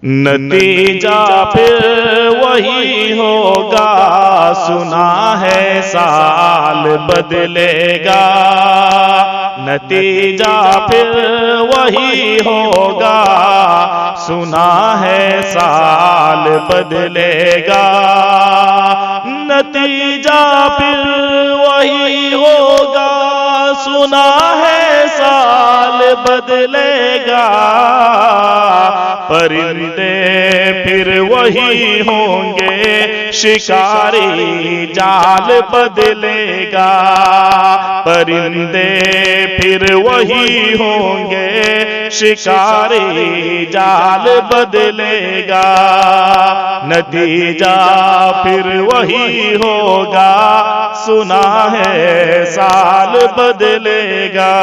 नतीजा फिर वही होगा, सुना है साल बदलेगा। नतीजा फिर वही होगा, सुना है साल बदलेगा। नतीजा फिर वही होगा, सुना है साल बदलेगा। परिंदे फिर वही होंगे, शिकारी जाल बदलेगा। परिंदे फिर वही होंगे, शिकारी जाल बदलेगा। नतीजा फिर वही होगा, सुना है साल बदलेगा।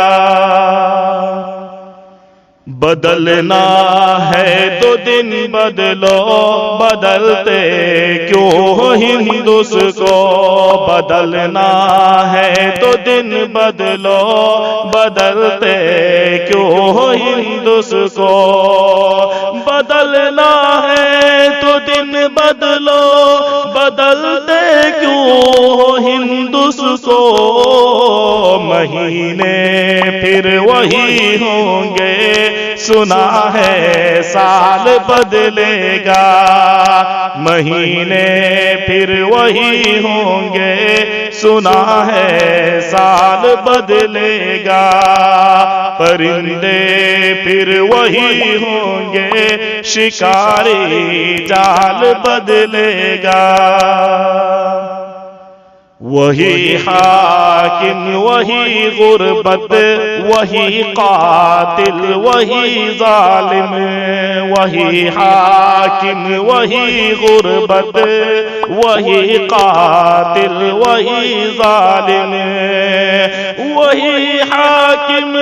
बदलना है तो दिन बदलो, बदलते क्यों हिंदुस को। बदलना है तो दिन बदलो, बदलते क्यों हिंदुस को। बदलना है तो दिन बदलो, बदलते क्यों हिंदुस को। महीने फिर वही होंगे, सुना है साल बदलेगा। महीने फिर वही होंगे, सुना है साल बदलेगा। परिंदे फिर वही होंगे, शिकारी जाल बदलेगा। वही हाकिम वही गुर्बत, वही कातिल वही जालिम। वही हाकिम वही गुर्बत, वही कातिल वही जालिम। वही हाकिम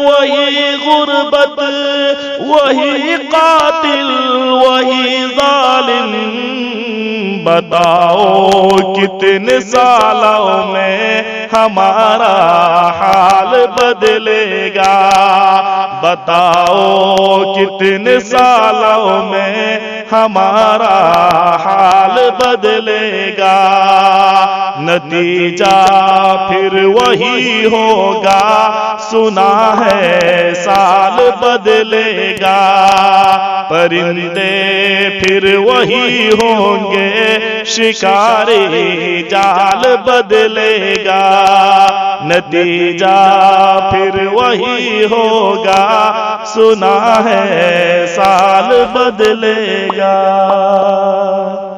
वही गुर्बत, वही कातिल वही जालिम। बताओ कितने सालों में हमारा हाल बदलेगा। बताओ कितने सालों में हमारा हाल बदलेगा। नतीजा फिर वही होगा, सुना है साल बदलेगा। परिंदे फिर वही होंगे, शिकारी जाल बदलेगा। नतीजा फिर वही होगा, सुना है साल बदलेगा।